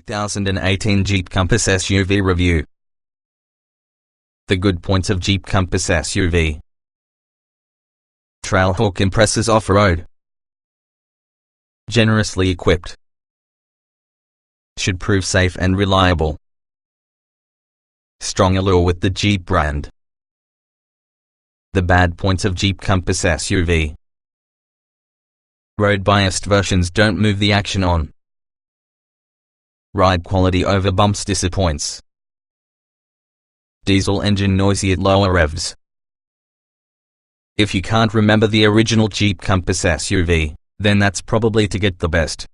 2018 Jeep Compass SUV Review. The good points of Jeep Compass SUV. Trailhawk impresses off-road. Generously equipped. Should prove safe and reliable. Strong allure with the Jeep brand. The bad points of Jeep Compass SUV. Road-biased versions don't move the action on. Ride quality over bumps disappoints. Diesel engine noisy at lower revs. If you can't remember the original Jeep Compass SUV, then that's probably to get the best.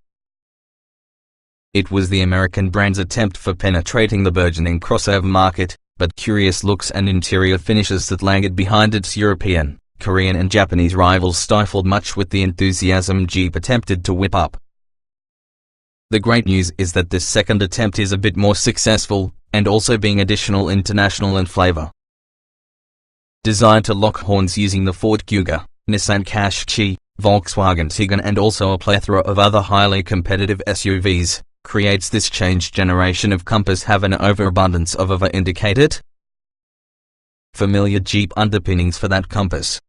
It was the American brand's attempt for penetrating the burgeoning crossover market, but curious looks and interior finishes that lagged behind its European, Korean and Japanese rivals stifled much with the enthusiasm Jeep attempted to whip up. The great news is that this second attempt is a bit more successful, and also being additional international in flavor. Designed to lock horns using the Ford Kuga, Nissan Qashqai, Volkswagen Tiguan and also a plethora of other highly competitive SUVs, creates this changed generation of Compass have an overabundance of indicated familiar Jeep underpinnings for that Compass.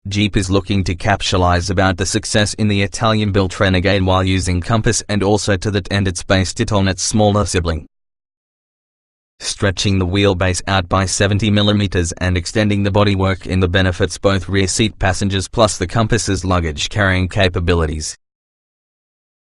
Jeep is looking to capitalize about the success in the Italian-built Renegade while using Compass, and also to that end it's based it on its smaller sibling, stretching the wheelbase out by 70 mm and extending the bodywork in the benefits both rear seat passengers plus the Compass's luggage carrying capabilities.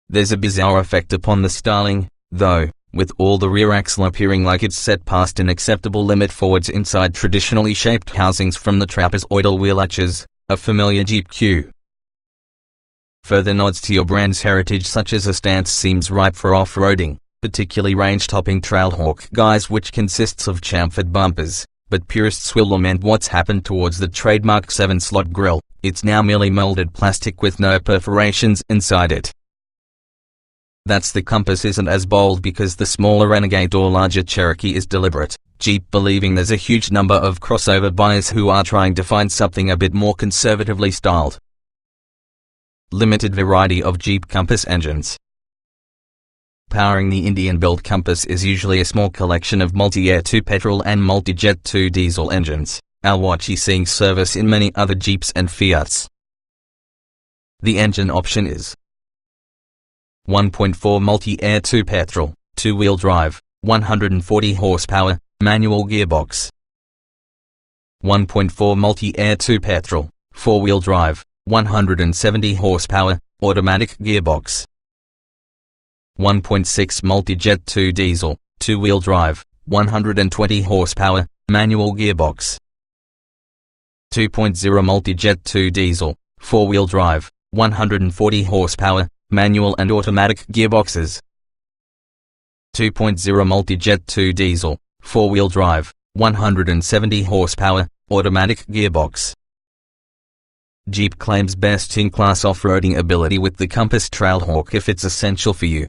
There's a bizarre effect upon the styling, though, with all the rear axle appearing like it's set past an acceptable limit forwards inside traditionally shaped housings from the trapezoidal wheel arches, a familiar Jeep cue. Further nods to your brand's heritage such as a stance seems ripe for off-roading, particularly range-topping Trailhawk guys, which consists of chamfered bumpers, but purists will lament what's happened towards the trademark 7-slot grille. It's now merely molded plastic with no perforations inside it. That's the Compass isn't as bold because the smaller Renegade or larger Cherokee is deliberate, Jeep believing there's a huge number of crossover buyers who are trying to find something a bit more conservatively styled. Limited variety of Jeep Compass engines. Powering the Indian-built Compass is usually a small collection of multi-air 2 petrol and multi-jet 2 diesel engines, what you seeing service in many other Jeeps and Fiats. The engine option is 1.4 multi-air 2 petrol, 2-wheel drive, 140 horsepower, manual gearbox. 1.4 multi-air 2 petrol, 4-wheel drive, 170 horsepower, automatic gearbox. 1.6 multi-jet 2 diesel, 2-wheel drive, 120 horsepower, manual gearbox. 2.0 multi-jet 2 diesel, 4-wheel drive, 140 horsepower, manual and automatic gearboxes. 2.0 multi-jet 2 diesel, 4-wheel drive, 170 horsepower, automatic gearbox. Jeep claims best-in-class off-roading ability with the Compass Trailhawk if it's essential for you.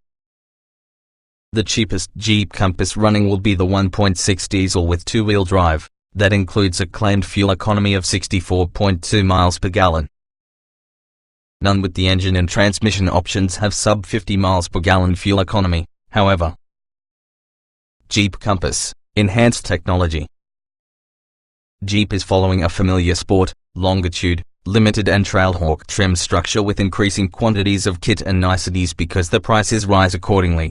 The cheapest Jeep Compass running will be the 1.6 diesel with 2-wheel drive, that includes a claimed fuel economy of 64.2 miles per gallon. None with the engine and transmission options have sub 50 miles per gallon fuel economy, however. Jeep Compass, enhanced technology. Jeep is following a familiar Sport, Longitude, Limited and Trailhawk trim structure with increasing quantities of kit and niceties because the prices rise accordingly.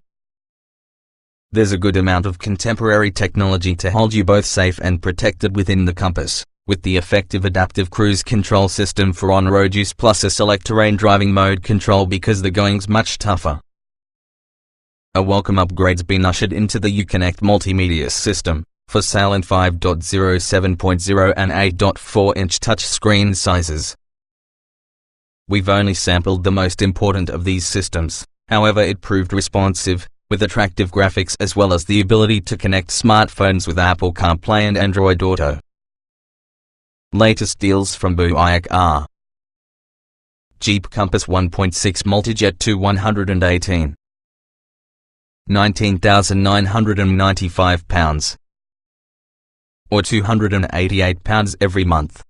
There's a good amount of contemporary technology to hold you both safe and protected within the Compass, with the effective adaptive cruise control system for on-road use plus a Selec-Terrain driving mode control because the going's much tougher. A welcome upgrade's been ushered into the UConnect Multimedia system, for sale in 5.0, 7.0 and 8.4-inch touchscreen sizes. We've only sampled the most important of these systems, however it proved responsive, with attractive graphics as well as the ability to connect smartphones with Apple CarPlay and Android Auto. Latest deals from Buick are Jeep Compass 1.6 Multijet 2 118, £19,995, or £288 every month.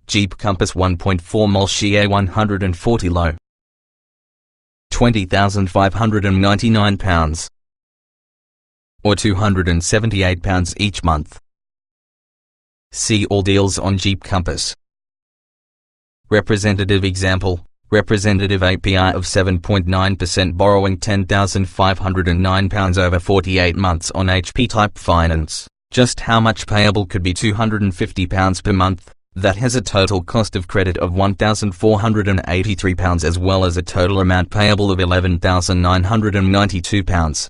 Jeep Compass 1.4 Multi 140 low, £20,599, or £278 each month. See all deals on Jeep Compass. Representative example, representative APR of 7.9% borrowing £10,509 over 48 months on HP type finance. Just how much payable could be £250 per month. That has a total cost of credit of £1,483 as well as a total amount payable of £11,992.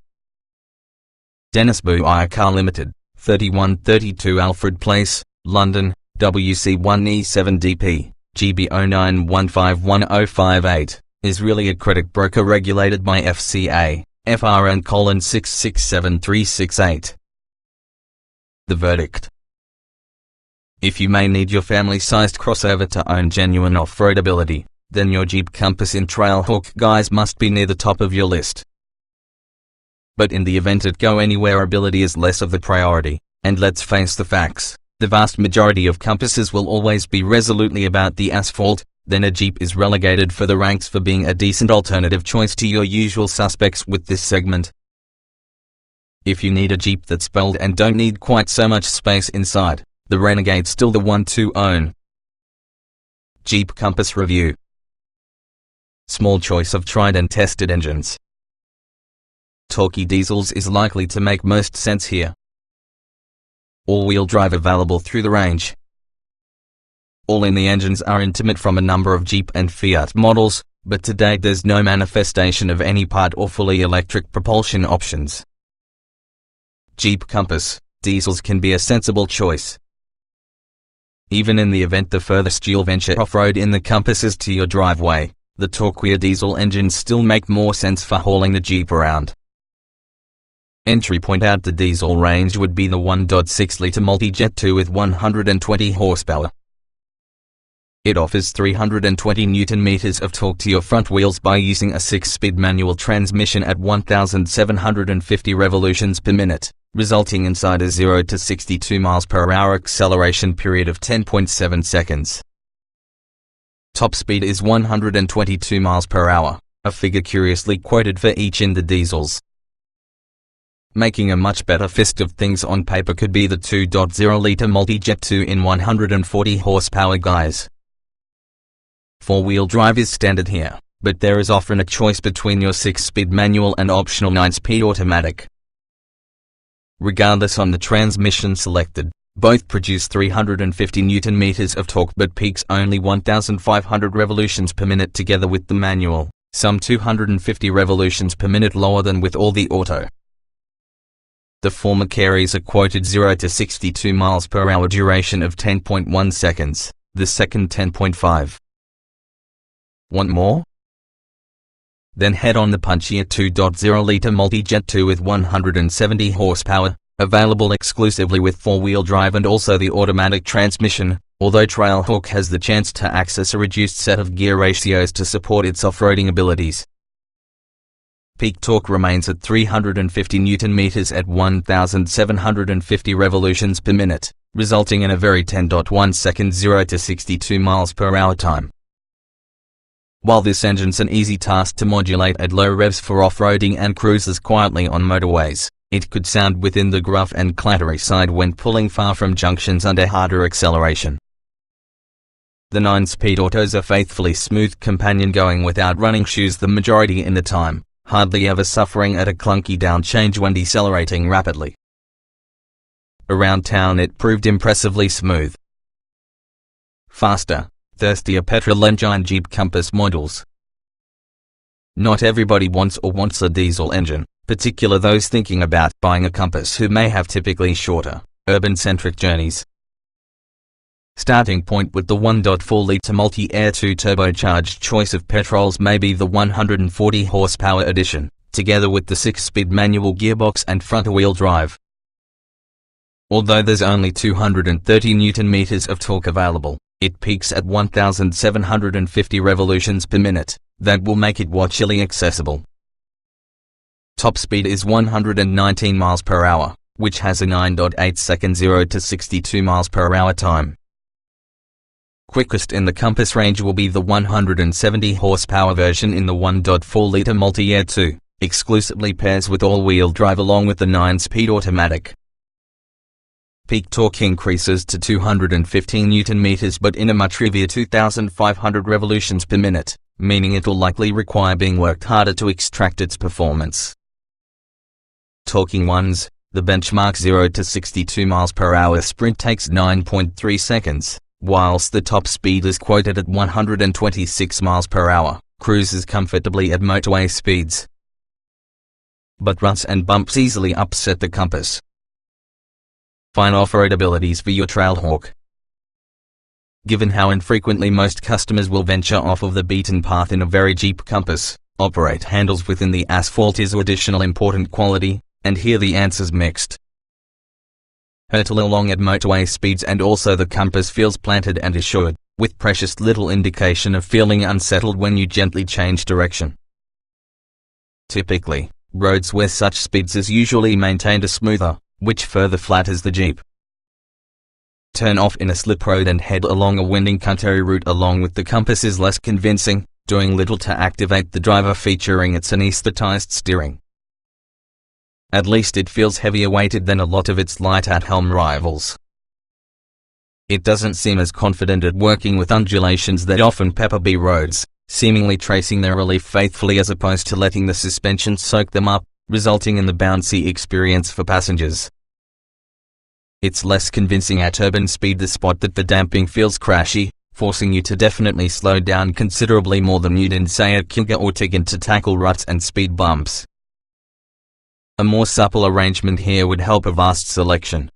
Dennis Bouire Car Limited, 3132 Alfred Place, London, WC1E7DP, GB09151058, is really a credit broker regulated by FCA, FRN 667368. The verdict. If you may need your family-sized crossover to own genuine off-road ability, then your Jeep Compass and Trailhawk guys must be near the top of your list. But in the event it go anywhere, ability is less of the priority, and let's face the facts, the vast majority of Compasses will always be resolutely about the asphalt, then a Jeep is relegated for the ranks for being a decent alternative choice to your usual suspects with this segment. If you need a Jeep that's bold and don't need quite so much space inside, the Renegade's still the one to own. Jeep Compass Review. Small choice of tried and tested engines. Torquey diesels is likely to make most sense here. All-wheel drive available through the range. All-in the engines are intimate from a number of Jeep and Fiat models, but to date there's no manifestation of any part or fully electric propulsion options. Jeep Compass, diesels can be a sensible choice. Even in the event the furthest you'll venture off-road in the Compass is to your driveway, the Torquey diesel engines still make more sense for hauling the Jeep around. Entry point out the diesel range would be the 1.6-litre Multijet 2 with 120 horsepower. It offers 320 Nm of torque to your front wheels by using a 6-speed manual transmission at 1,750 revolutions per minute, resulting inside a 0 to 62 miles per hour acceleration period of 10.7 seconds. Top speed is 122 miles per hour, a figure curiously quoted for each in the diesels. Making a much better fist of things on paper could be the 2.0-litre Multijet 2 in 140 horsepower guys. Four-wheel drive is standard here, but there is often a choice between your 6-speed manual and optional 9-speed automatic. Regardless on the transmission selected, both produce 350 Nm of torque but peaks only 1,500 revolutions per minute together with the manual, some 250 revolutions per minute lower than with all the auto. The former carries a quoted 0 to 62 miles per hour duration of 10.1 seconds, the second 10.5. Want more? Then head on the punchier 2.0-litre Multijet 2 with 170 horsepower, available exclusively with four-wheel drive and also the automatic transmission, although Trailhawk has the chance to access a reduced set of gear ratios to support its off-roading abilities. Peak torque remains at 350 Nm at 1,750 revolutions per minute, resulting in a very 10.1 second 0 to 62 miles per hour time. While this engine's an easy task to modulate at low revs for off-roading and cruises quietly on motorways, it could sound within the gruff and clattery side when pulling far from junctions under harder acceleration. The 9-speed autos are faithfully smooth companion going without running shoes the majority in the time, hardly ever suffering at a clunky down change when decelerating rapidly. Around town it proved impressively smooth. Faster, thirstier Petrol Engine Jeep Compass models. Not everybody wants a diesel engine, particularly those thinking about buying a Compass who may have typically shorter, urban-centric journeys. Starting point with the 1.4-litre Multi-Air 2 turbocharged choice of petrols may be the 140 horsepower edition, together with the 6-speed manual gearbox and front-wheel drive. Although there's only 230 Nm of torque available, it peaks at 1,750 revolutions per minute. That will make it watchily accessible. Top speed is 119 miles per hour, which has a 9.8 second 0 to 62 miles per hour time. Quickest in the Compass range will be the 170 horsepower version in the 1.4-litre Multi-Air 2, exclusively pairs with all-wheel drive along with the 9-speed automatic. Peak torque increases to 215 Nm but in a much heavier 2,500 revolutions per minute, meaning it'll likely require being worked harder to extract its performance. Talking ones, the benchmark 0 to 62 mph sprint takes 9.3 seconds, whilst the top speed is quoted at 126 mph, cruises comfortably at motorway speeds. But ruts and bumps easily upset the Compass. Fine off-road abilities for your Trailhawk. Given how infrequently most customers will venture off of the beaten path in a very Jeep Compass, operate handles within the asphalt is additional important quality, and here the answer's mixed. Hurtle along at motorway speeds and also the Compass feels planted and assured, with precious little indication of feeling unsettled when you gently change direction. Typically, roads where such speeds is usually maintained are smoother, which further flatters the Jeep. Turn off in a slip road and head along a winding country route along with the Compass is less convincing, doing little to activate the driver featuring its anesthetized steering. At least it feels heavier weighted than a lot of its light-at-helm rivals. It doesn't seem as confident at working with undulations that often pepper B roads, seemingly tracing their relief faithfully as opposed to letting the suspension soak them up, resulting in the bouncy experience for passengers. It's less convincing at urban speed the spot that the damping feels crashy, forcing you to definitely slow down considerably more than you'd in say at Kilga or Tigan to tackle ruts and speed bumps. A more supple arrangement here would help a vast selection.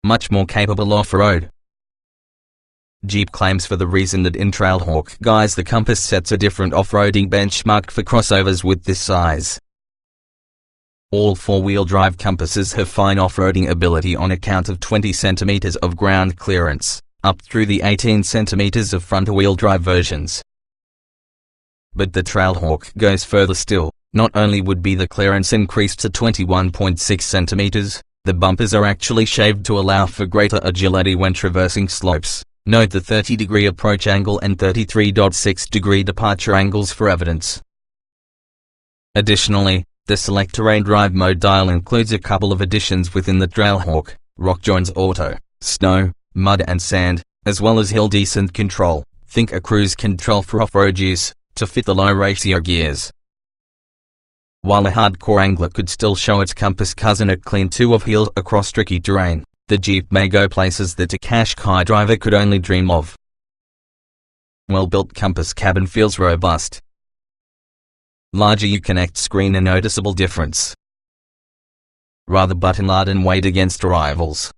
Much more capable off-road. Jeep claims for the reason that in Trailhawk guys the Compass sets a different off-roading benchmark for crossovers with this size. All four-wheel drive Compasses have fine off-roading ability on account of 20 cm of ground clearance, up through the 18 cm of front-wheel drive versions. But the Trailhawk goes further still. Not only would be the clearance increased to 21.6 cm, the bumpers are actually shaved to allow for greater agility when traversing slopes. Note the 30-degree approach angle and 33.6-degree departure angles for evidence. Additionally, the Selec-Terrain drive mode dial includes a couple of additions within the Trailhawk: rock joins auto, snow, mud and sand, as well as hill descent control, think a cruise control for off-road use, to fit the low ratio gears. While a hardcore angler could still show its Compass cousin a clean 2 of hills across tricky terrain, the Jeep may go places that a Qashqai driver could only dream of. Well-built Compass cabin feels robust. Larger UConnect screen a noticeable difference. Rather button-laden weight against rivals.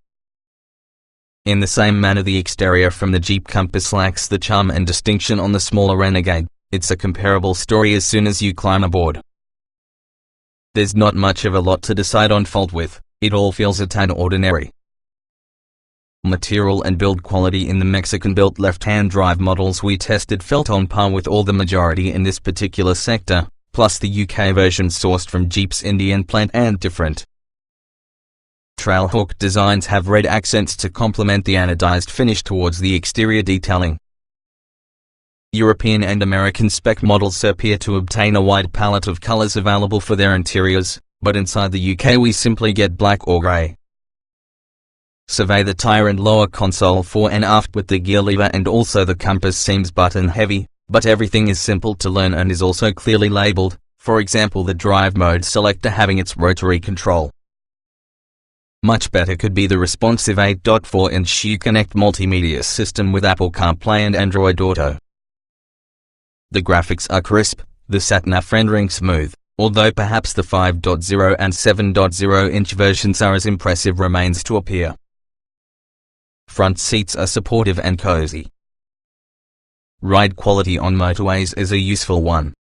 In the same manner the exterior from the Jeep Compass lacks the charm and distinction on the smaller Renegade. It's a comparable story as soon as you climb aboard. There's not much of a lot to decide on fault with, it all feels a tad ordinary. Material and build quality in the Mexican-built left-hand drive models we tested felt on par with all the majority in this particular sector, plus the UK version sourced from Jeep's Indian plant and different. Trailhawk designs have red accents to complement the anodized finish towards the exterior detailing. European and American spec models appear to obtain a wide palette of colors available for their interiors, but inside the UK we simply get black or grey. Survey the tire and lower console fore and aft with the gear lever, and also the Compass seems button heavy, but everything is simple to learn and is also clearly labeled, for example the drive mode selector having its rotary control. Much better could be the responsive 8.4-inch UConnect multimedia system with Apple CarPlay and Android Auto. The graphics are crisp, the sat-nav rendering smooth, although perhaps the 5.0 and 7.0-inch versions are as impressive remains to appear. Front seats are supportive and cozy. Ride quality on motorways is a useful one.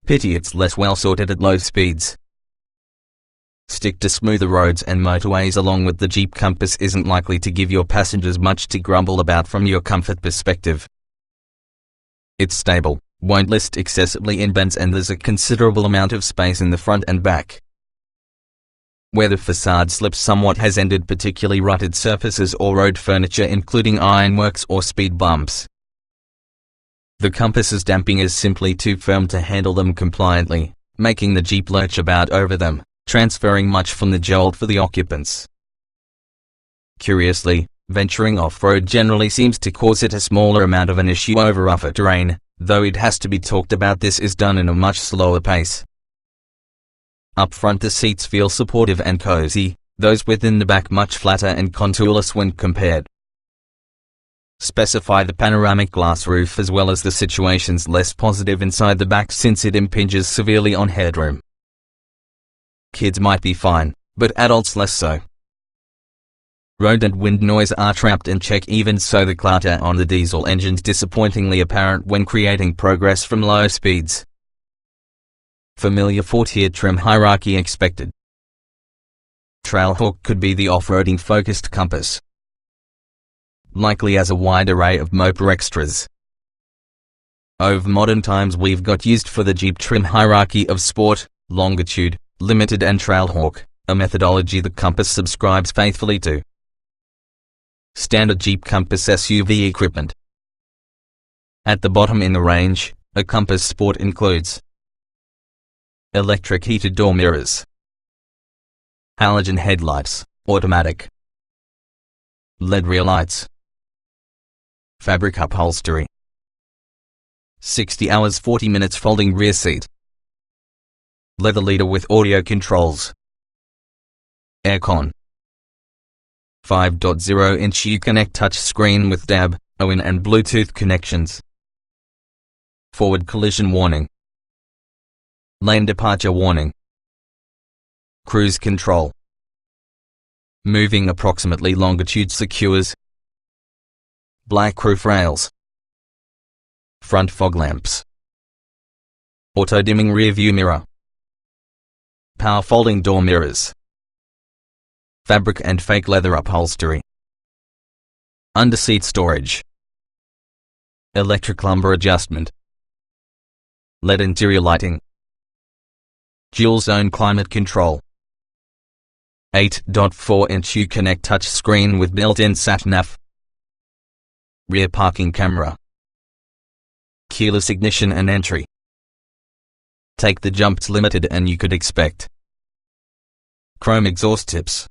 Pity it's less well sorted at low speeds. Stick to smoother roads and motorways along with the Jeep Compass isn't likely to give your passengers much to grumble about from your comfort perspective. It's stable, won't list excessively in bends, and there's a considerable amount of space in the front and back. where the facade slip somewhat has ended, particularly rutted surfaces or road furniture including ironworks or speed bumps. The Compass's damping is simply too firm to handle them compliantly, making the Jeep lurch about over them, transferring much from the jolt for the occupants. Curiously, venturing off-road generally seems to cause it a smaller amount of an issue over rougher terrain, though it has to be talked about this is done in a much slower pace. Up front the seats feel supportive and cozy, those within the back much flatter and contourless when compared. Specify the panoramic glass roof as well as the situation's less positive inside the back since it impinges severely on headroom. Kids might be fine, but adults less so. Road and wind noise are trapped in check, even so the clutter on the diesel engine's disappointingly apparent when creating progress from low speeds. Familiar 4-tier trim hierarchy expected. Trailhawk could be the off-roading focused Compass, likely as a wide array of motor extras. Over modern times we've got used for the Jeep trim hierarchy of Sport, Longitude, Limited and Trailhawk, a methodology the Compass subscribes faithfully to. Standard Jeep Compass SUV equipment. At the bottom in the range, a Compass Sport includes electric heated door mirrors, halogen headlights, automatic, LED rear lights, fabric upholstery, 60 hours 40 minutes folding rear seat, leather leader with audio controls, aircon, 5.0-inch UConnect touchscreen with DAB, OIN and Bluetooth connections, forward collision warning, lane departure warning, cruise control, moving approximately longitude secures, black roof rails, front fog lamps, auto dimming rear view mirror, power folding door mirrors, fabric and fake leather upholstery, underseat storage, electric lumbar adjustment, LED interior lighting, dual zone climate control, 8.4-inch UConnect touchscreen with built-in sat-nav, rear parking camera, keyless ignition and entry. Take the jumps limited and you could expect chrome exhaust tips,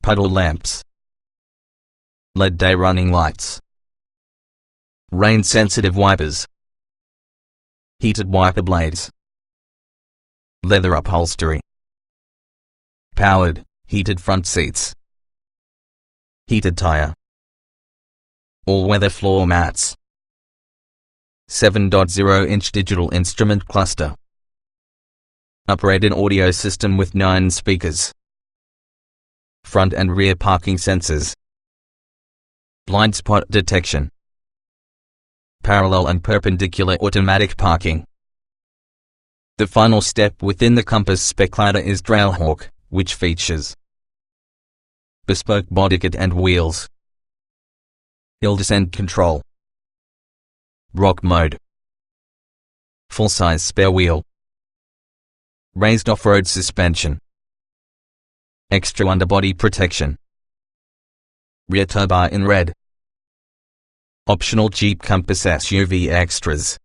puddle lamps, LED day running lights, rain-sensitive wipers, heated wiper blades, leather upholstery, powered, heated front seats, heated tire, all-weather floor mats, 7.0-inch digital instrument cluster, uprated audio system with 9 speakers, front and rear parking sensors, blind spot detection, parallel and perpendicular automatic parking. The final step within the Compass spec ladder is Trailhawk, which features bespoke bodykit and wheels, hill descent control, rock mode, full-size spare wheel, raised off-road suspension, extra underbody protection, rear tow bar in red, optional Jeep Compass SUV extras.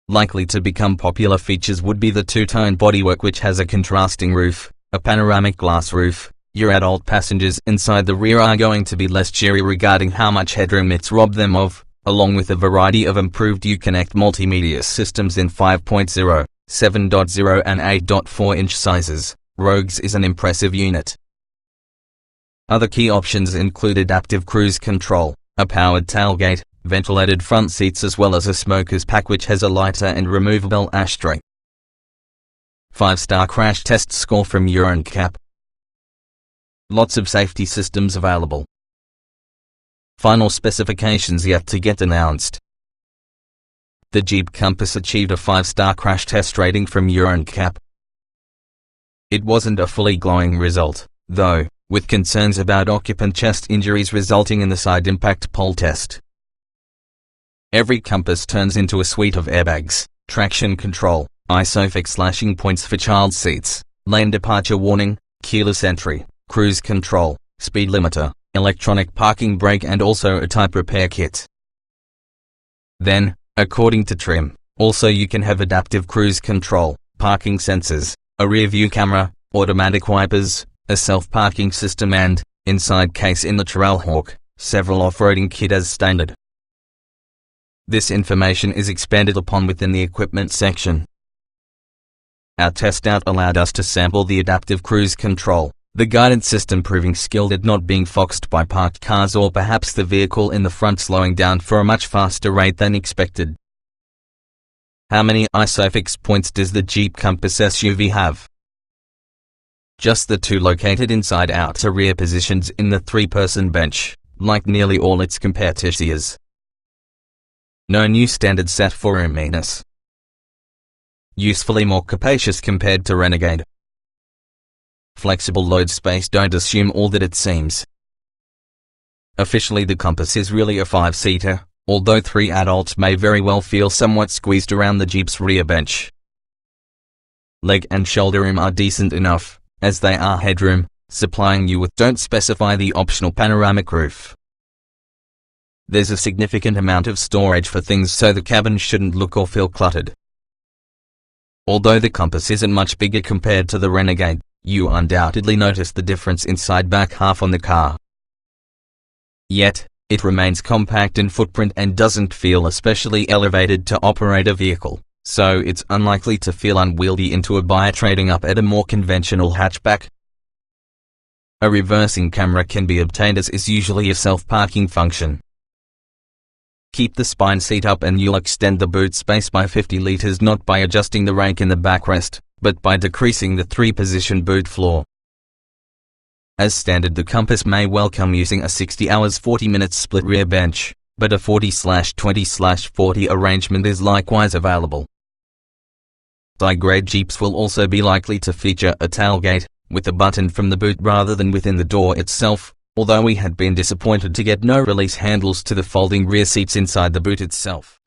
Likely to become popular features would be the two-tone bodywork, which has a contrasting roof, a panoramic glass roof. Your adult passengers inside the rear are going to be less cheery regarding how much headroom it's robbed them of, along with a variety of improved UConnect multimedia systems in 5.0, 7.0 and 8.4-inch sizes. Rogues is an impressive unit. Other key options include adaptive cruise control, a powered tailgate, ventilated front seats as well as a smoker's pack which has a lighter and removable ashtray. 5-star crash test score from UConnect. Lots of safety systems available. Final specifications yet to get announced. The Jeep Compass achieved a 5-star crash test rating from UConnect. It wasn't a fully glowing result, though, with concerns about occupant chest injuries resulting in the side impact pole test. Every Compass turns into a suite of airbags, traction control, ISOFIX lashing points for child seats, lane departure warning, keyless entry, cruise control, speed limiter, electronic parking brake and also a type repair kit. Then, according to trim, also you can have adaptive cruise control, parking sensors, a rear view camera, automatic wipers, a self-parking system and, inside case in the Trailhawk, several off-roading kit as standard. This information is expanded upon within the equipment section. Our test out allowed us to sample the adaptive cruise control, the guidance system proving skilled at not being foxed by parked cars or perhaps the vehicle in the front slowing down for a much faster rate than expected. How many ISOFIX points does the Jeep Compass SUV have? Just the two located inside outer rear positions in the three-person bench, like nearly all its competitors. No new standard set for roominess. Usefully more capacious compared to Renegade. Flexible load space, don't assume all that it seems. Officially the Compass is really a 5-seater, although 3 adults may very well feel somewhat squeezed around the Jeep's rear bench. Leg and shoulder room are decent enough, as they are headroom, supplying you with don't specify the optional panoramic roof. There's a significant amount of storage for things so the cabin shouldn't look or feel cluttered. Although the Compass isn't much bigger compared to the Renegade, you undoubtedly notice the difference inside back half on the car. Yet, it remains compact in footprint and doesn't feel especially elevated to operate a vehicle, so it's unlikely to feel unwieldy into a buyer trading up at a more conventional hatchback. A reversing camera can be obtained as is usually a self-parking function. Keep the spine seat up and you'll extend the boot space by 50 liters not by adjusting the rake in the backrest, but by decreasing the 3-position boot floor. As standard the Compass may well come using a 60 hours 40 minutes split rear bench, but a 40/20/40 arrangement is likewise available. High-grade Jeeps will also be likely to feature a tailgate, with a button from the boot rather than within the door itself, although we had been disappointed to get no release handles to the folding rear seats inside the boot itself.